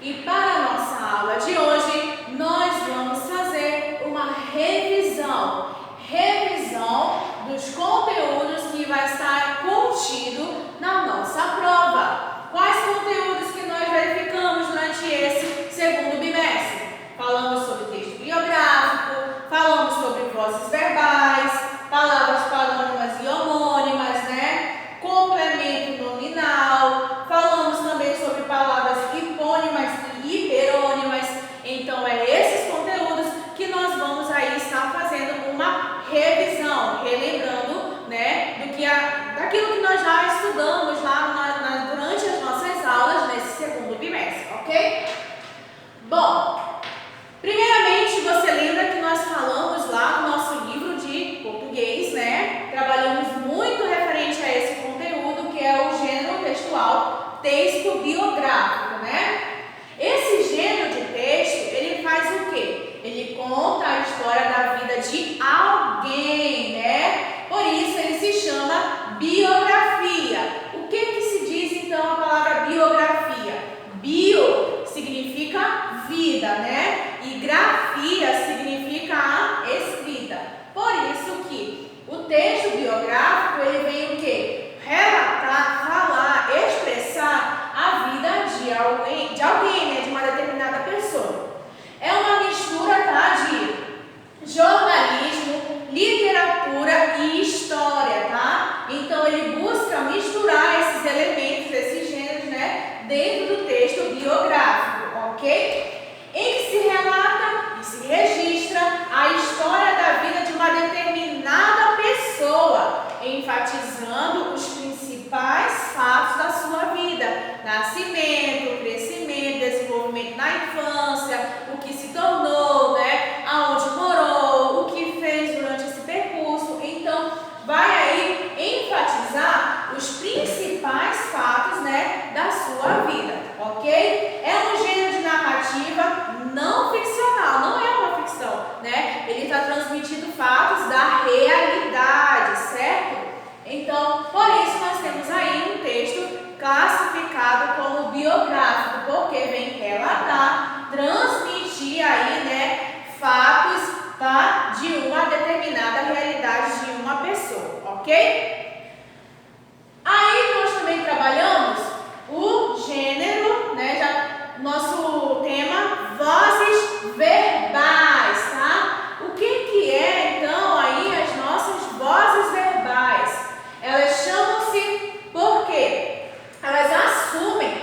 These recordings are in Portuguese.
E para a nossa aula de hoje, nós vamos fazer uma revisão dos conteúdos que vai estar contido na nossa prova. Quais conteúdos que nós verificamos durante esse segundo bimestre? Falamos sobre texto biográfico, falamos sobre vozes verbais, palavras parônimas e homônimas, complemento nominal, falamos também sobre palavras hipônimas e hiperônimas. Então, esses conteúdos que nós vamos aí estar fazendo uma revisão, relembrando, daquilo que nós já estudamos lá durante as nossas aulas nesse segundo bimestre, ok? Bom, primeiramente, você lembra que nós falamos lá no nosso livro de português, Trabalhamos muito referente a esse conteúdo, que é o gênero textual, texto biográfico, Esse gênero de texto, ele faz o quê? Ele conta a história da vida de alguém, Por isso ele se chama biografia. O que se diz então a palavra biografia? Bio significa vida, E grafia significa a escrita. Por isso que o texto biográfico, ele vem o quê? Relatar, falar, expressar a vida de alguém, de uma determinada pessoa. É uma mistura, de jornalismo, literatura e história, Então ele busca misturar esses elementos, esses gêneros, dentro do texto biográfico, ok? Em que se relata e se registra a história da vida de uma determinada pessoa, enfatizando os principais fatos da sua vida: nascimento, crescimento, desenvolvimento na infância, o que se tornou, aonde morou, o que fez durante esse percurso. Então, vai aí enfatizar os principais fatos, da sua vida, ok? É um gênero de narrativa não ficcional, não é uma ficção, Ele está transmitindo fatos da realidade, certo? Então, por isso nós temos aí um texto classificado como biográfico, porque vem relatar, transmitir aí, fatos, de uma determinada realidade de uma pessoa, ok? Aí nós também trabalhamos o gênero, nosso tema, vozes verbais, O que é então aí as nossas vozes verbais? Elas chamam-se porque elas assumem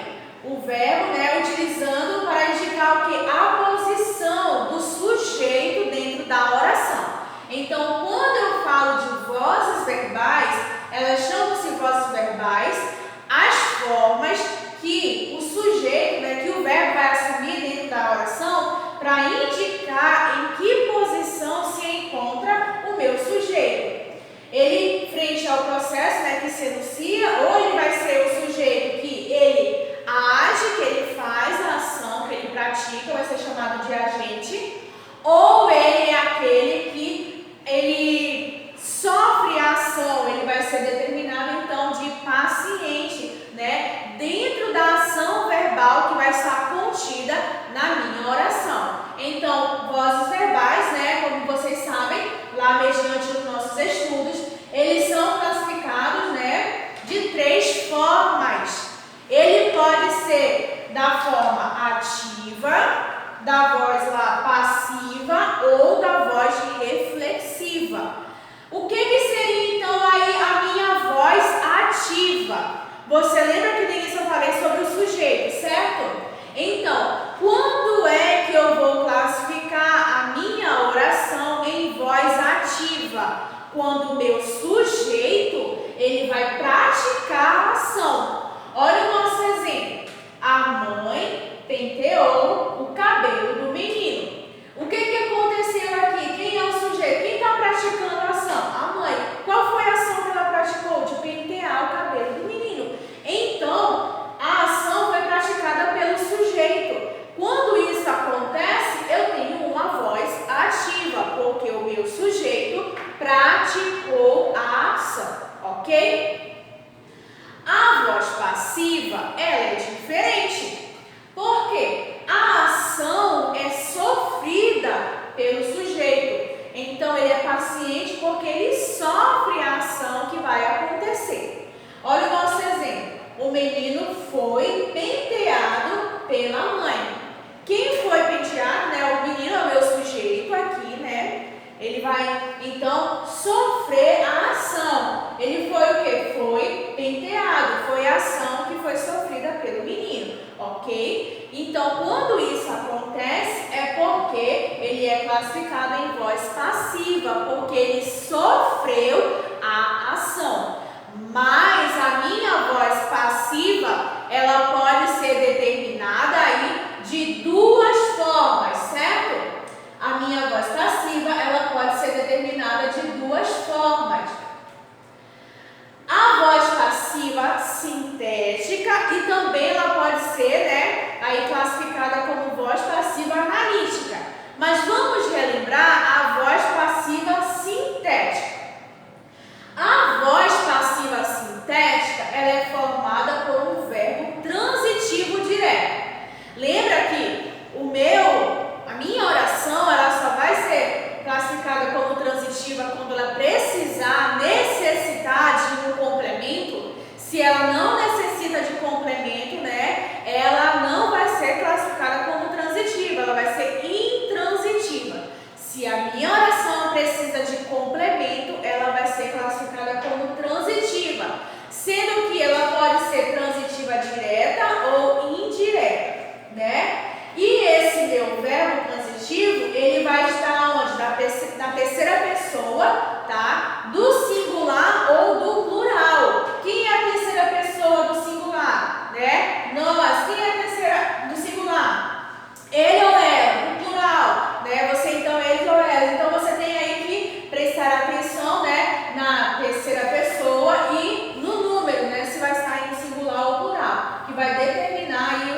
o verbo, utilizando para indicar o que? A posição do sujeito dentro da oração. Então, quando eu falo de vozes verbais, elas chamam-se vozes verbais as formas que o sujeito, que o verbo vai assumir dentro da oração para indicar em que posição se encontra o meu sujeito. Ele, frente ao processo, que se enuncia, ou ele vai ser o sujeito que ele age, que ele faz a ação, que ele pratica, vai ser chamado de agente, ou ele é aquele que ele sofre a ação, ele vai ser determinado então de paciente, dentro da ação verbal que vai estar contida na minha oração. Então, vozes verbais, como vocês sabem, lá mediante os nossos estudos, eles são classificados, de 3 formas. Ele pode ser da forma ativa, da voz lá passiva ou da voz reflexiva. O que seria então aí a minha voz ativa? Você lembra que no início eu falei sobre o sujeito, certo? Então, quando é que eu vou classificar a minha oração em voz ativa? Quando o meu sujeito, ele vai praticar a ação. Olha o nosso exemplo. A mãe penteou o cabelo do menino. O que aconteceu aqui? Quem é o sujeito? Quem está praticando a ação? A mãe. Qual foi a ação que ela praticou? De pentear o cabelo do menino. Então, a ação foi praticada pelo sujeito. Quando isso acontece, eu tenho uma voz ativa, porque o meu sujeito praticou a ação, ok? A voz passiva, ela é diferente. Por quê? Então, quando isso acontece, é porque ele é classificado em voz passiva, porque ele sofreu a ação. Mas a minha voz passiva, ela pode ser determinada aí de duas formas, certo? A minha voz passiva, ela pode ser determinada de duas formas. A voz passiva sintética e também ela pode ser, aí classificada como voz passiva analítica. Mas vamos relembrar a voz passiva sintética. A voz passiva sintética, ela é formada por um verbo transitivo direto. Lembra que a minha oração, ela só vai ser classificada como transitiva quando ela necessitar de um complemento. Se ela não necessita de complemento, ela não vai ser classificada como transitiva, ela vai ser intransitiva. Se a minha oração precisa de complemento, ela vai ser classificada como transitiva, sendo que ela pode ser transitiva direta ou indireta, E esse meu verbo transitivo, ele vai estar onde? Na terceira pessoa, tá? Do singular ou do plural. Quem é a terceira pessoa do singular, Nós. Quem é a terceira do singular? Ele ou ela, no plural, Você, então, ele ou ela. Então, você tem aí que prestar atenção, na terceira pessoa e no número, se vai estar em singular ou plural, que vai determinar aí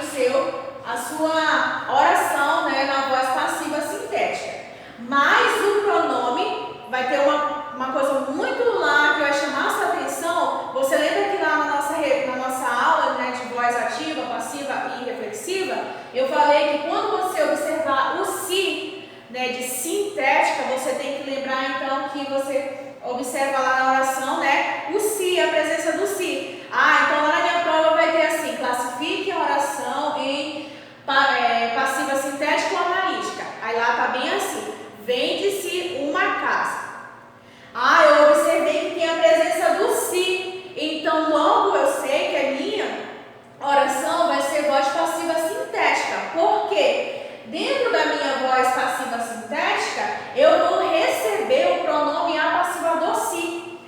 a sua oração, na voz passiva sintética. Mas o pronome vai ter uma coisa muito lá que vai chamar a sua atenção. Você lembra que lá na nossa aula, de voz ativa, passiva e reflexiva, eu falei que quando você observar o si, de sintética, você tem que lembrar então que você observa lá na oração, o si, a presença do si. Então lá na minha prova vai ter assim: classifique a oração em passiva sintética ou analítica. Aí lá tá bem assim: vende-se uma casa. Eu observei que tem a presença do si. Então logo eu sei que a minha oração vai ser voz passiva sintética. Por quê? Dentro da minha voz passiva sintética, eu vou receber o pronome apassivador si,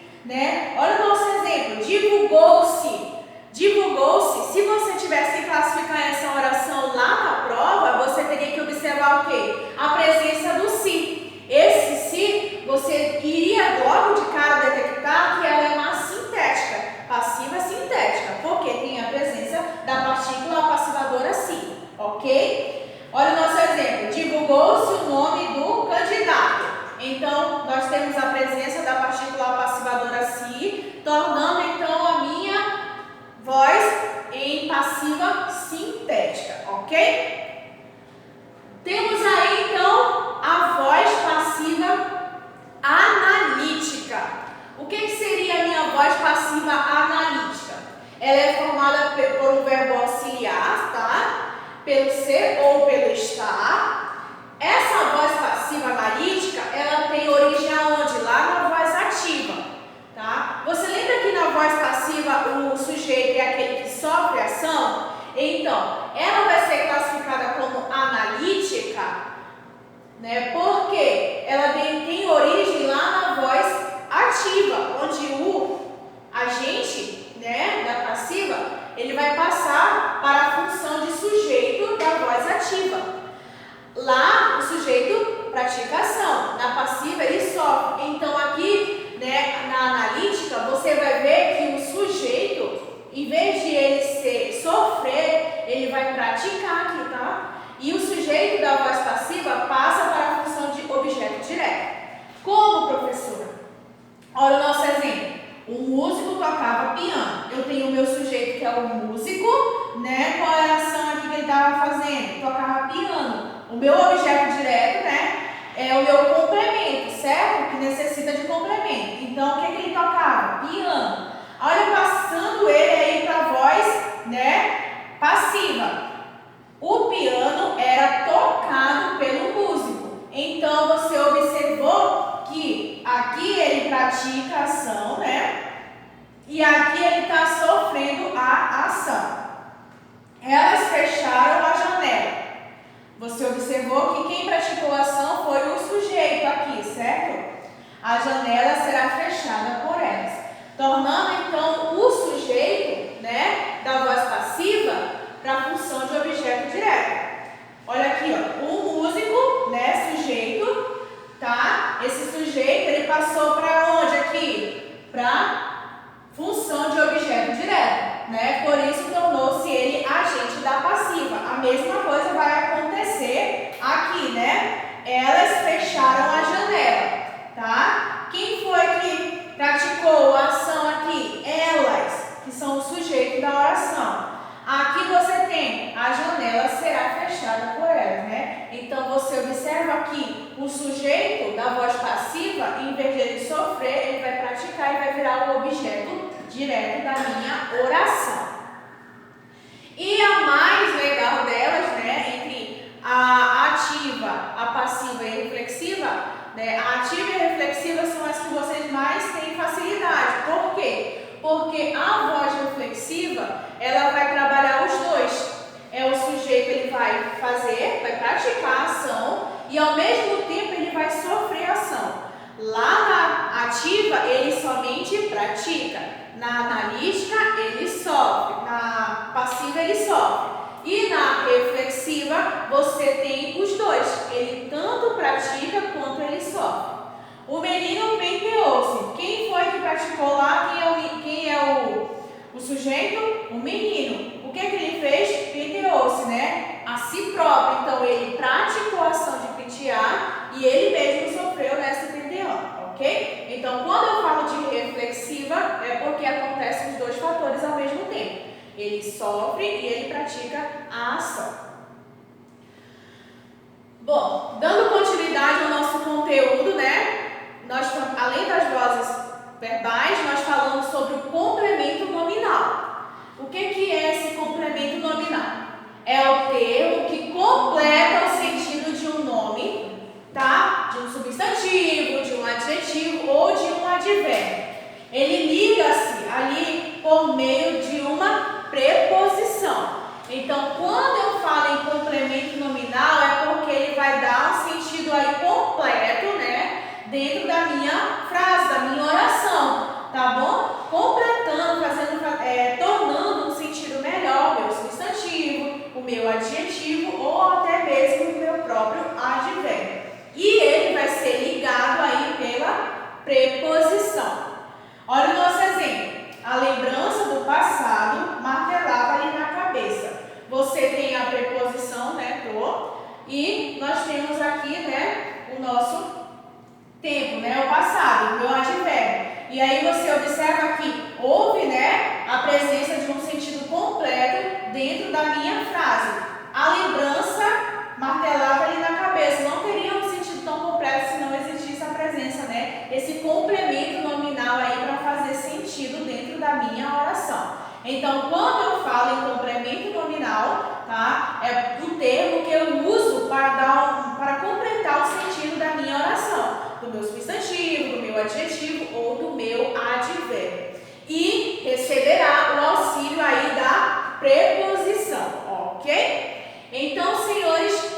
Olha o nosso exemplo: divulgou-se. Divulgou-se. Se você tivesse que classificar essa oração lá na prova, você teria que observar o quê? A presença do si. Esse si, você iria logo de cara detectar que ela é uma sintética, passiva sintética, porque tem a presença da partícula apassivadora si, ok? Olha o nosso exemplo: divulgou-se o nome do candidato. Então, nós temos a presença da partícula apassivadora si, tornando então a minha voz em passiva sintética, ok? Temos aí então a voz passiva analítica. O que seria a minha voz passiva analítica? Ela é formada por um verbo auxiliar, pelo ser ou pelo estar. Essa voz passiva analítica, ela tem origem aonde? Lá na voz ativa, Você lembra que na voz passiva o sujeito é aquele que sofre ação? Então, ela vai ser classificada como analítica, Porque ela tem origem lá na voz ativa, onde o agente, da passiva, ele vai passar para a função de sujeito da voz ativa. Lá o sujeito pratica ação, na passiva ele sofre. Então aqui, na analítica, você vai ver que o sujeito, em vez de ele sofrer, ele vai praticar aqui, E o sujeito da voz passiva passa para a função de objeto direto. Como, professora? Olha o nosso exemplo. O músico tocava piano. Eu tenho o meu sujeito que é o músico, Qual é a ação aqui que ele estava fazendo? Tocava piano. O meu objeto direto, é o meu complemento, certo? Que necessita de complemento. Então, o que ele tocava? Piano. Olha, passando ele aí para a voz, passiva. O piano era tocado pelo músico. Então, você observou que aqui ele pratica a ação, E aqui ele está sofrendo a ação. Elas fecharam a janela. a janela será fechada por elas. Tornando então o sujeito, né, da voz passiva para a função de objeto direto. Olha aqui, ó, o músico, né, sujeito, tá? Esse sujeito, ele passou para onde aqui? Para função de objeto direto, né? Por isso tornou-se ele agente da passiva. A mesma coisa vai acontecer aqui, né? Elas fecharam a janela, tá? Quem foi que praticou a ação aqui? Elas, que são o sujeito da oração. Aqui você tem a janela será fechada por elas, né? Então você observa aqui o sujeito da voz passiva, em vez de ele sofrer, ele vai praticar e vai virar o objeto direto da minha oração. E a mais legal delas, né, entre a ativa, a passiva e a reflexiva, né, a ativa e a reflexiva são as que vocês mais têm facilidade. Por quê? Porque a voz reflexiva, ela vai trabalhar os dois. É o sujeito, ele vai fazer, vai praticar a ação e ao mesmo tempo ele vai sofrer a ação. Lá na ativa, ele somente pratica. Na analítica, ele sofre. Na passiva, ele sofre. E na reflexiva, você tem os dois. Ele tanto pratica quanto ele sofre. O menino penteou-se. Quem foi que praticou lá? Quem é o sujeito? O menino. O que ele fez? Penteou-se, né? A si próprio. Então, ele praticou a ação de pentear e ele mesmo sofreu nessa penteando, ok? Então, quando eu falo de reflexiva, é porque acontecem os dois fatores ao mesmo tempo. Ele sofre e ele pratica a ação. Bom, dando continuidade ao nosso conteúdo, né? Nós, além das vozes verbais, nós falamos sobre o complemento nominal. O que é esse complemento nominal? É o termo que completa o sentido de um nome, tá? De um substantivo, de um adjetivo ou de um advérbio. Ele liga-se ali por meio de uma preposição. Então, quando eu falo em complemento nominal, é porque ele vai dar um sentido aí completo, né? Dentro da minha frase, da minha oração, tá bom? Completando, tornando um sentido melhor o meu substantivo, o meu adjetivo ou até mesmo o meu próprio advérbio. E ele vai ser ligado aí pela preposição. Olha o nosso exemplo. A lembrança do passado martelava ali na cabeça. Você tem a preposição, né, do, e nós temos aqui, né, o nosso tempo, né, o passado, o meu advérbio. E aí você observa que houve, né, a presença de um sentido completo dentro da minha frase. A lembrança martelava ali na cabeça. Não teria um sentido tão completo se não existisse a presença, né, esse complemento nominal aí para fazer sentido dentro da minha oração. Então, quando eu falo em complemento nominal, tá, é o termo que eu uso para completar o sentido da minha oração, do meu substantivo, do meu adjetivo ou do meu advérbio. E receberá o auxílio aí da preposição, ok? Então, senhores,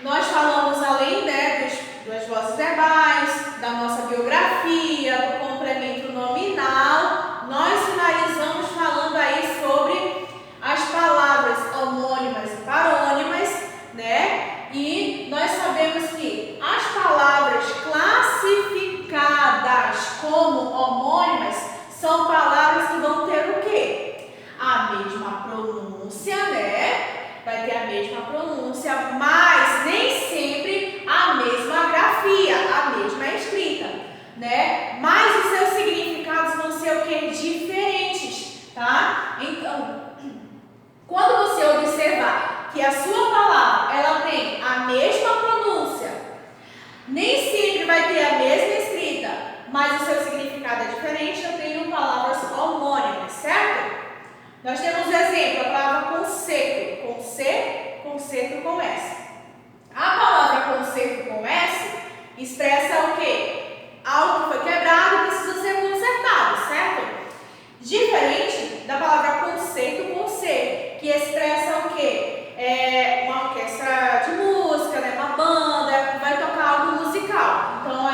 nós falamos além, né, das vozes verbais, da nossa biografia, do complemento nominal. Nós finalizamos falando aí sobre as palavras homônimas e parônimas, né? E nós sabemos que as palavras classificadas como homônimas são palavras que vão ter o quê? A mesma pronúncia, né? Vai ter a mesma pronúncia, mas nem sempre a mesma grafia, a mesma escrita, né? Mas os seus significados vão ser o quê? Diferentes, tá? Então, quando você observar que a sua palavra, ela tem a mesma pronúncia, nem sempre vai ter a mesma escrita, mas o seu significado é diferente, eu tenho palavras homônimas, certo? Nós temos o exemplo, a palavra concerto, com C, concerto com S. A palavra concerto com S expressa o quê? Algo que foi quebrado e precisa ser consertado, certo? Diferente da palavra concerto com C, que expressa o quê? Uma orquestra de música, né? Uma banda, vai tocar algo musical. Então,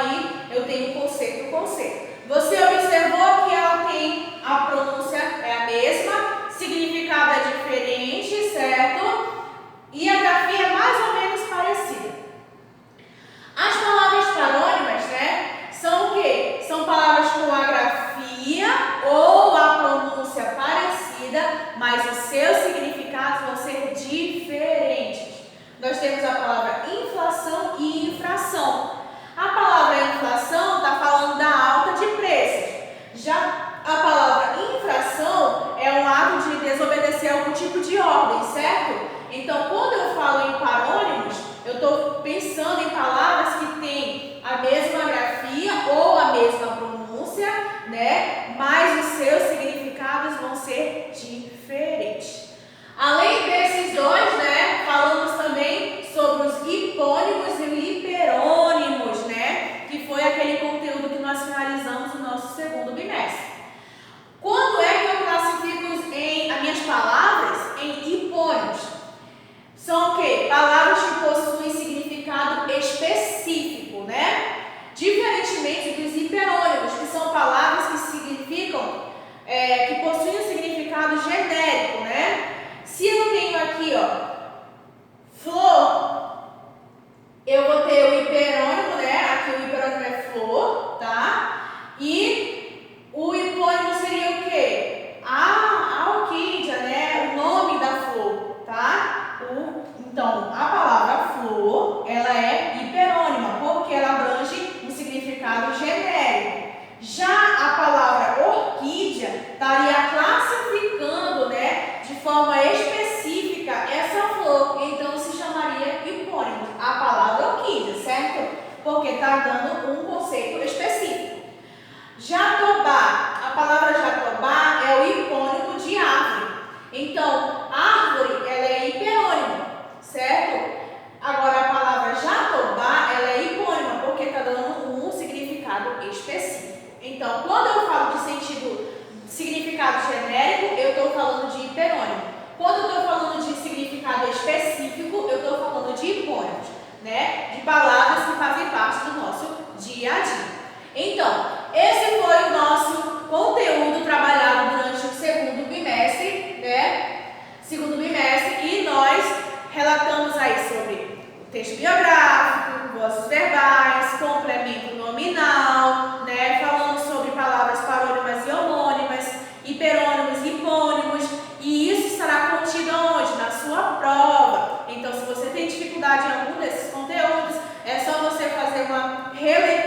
tenho aqui, ó, flor, eu vou ter o hiperônimo, né? Aqui o hiperônimo é flor, tá? E o hipônimo seria o quê? A orquídea, né? O nome da flor, tá? Então, a palavra flor, ela é hiperônima, porque ela abrange um significado genérico. Já a palavra orquídea estaria classificando, né, de forma específica essa flor, então se chamaria hipônimo, a palavra orquídea, certo? Porque está dando um conceito específico. Jatobá, a palavra jatobá é o hipônimo de árvore. Então, árvore, ela é hiperônima, certo? Agora, a palavra jatobá, ela é hipônima, porque está dando um significado específico. Então, quando eu falo de significado genérico, eu estou falando de hiperônimo. Quando eu estou falando de significado específico, eu estou falando de hipônimos, né? De palavras que fazem parte do nosso dia a dia. Então, esse foi o nosso conteúdo trabalhado durante o segundo bimestre, né? Segundo bimestre, e nós relatamos aí sobre o texto biográfico, vozes verbais, complemento nominal, né? Falamos sobre palavras parônimas e homônimas, hiperônimos e hipônimos, e isso estará contido onde? Na sua prova. Então, se você tem dificuldade em algum desses conteúdos, é só você fazer uma releitura